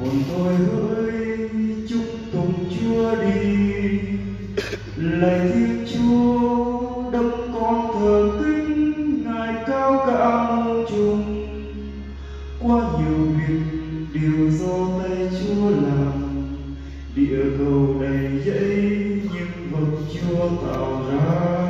hồn tôi hỡi chúc tụng Chúa đi, lạy Thiên Chúa đấng con thờ kính ngài cao cả muôn trùng. Quá nhiều việc đều do tay Chúa làm, địa cầu đầy dẫy nhưng vật Chúa tạo ra.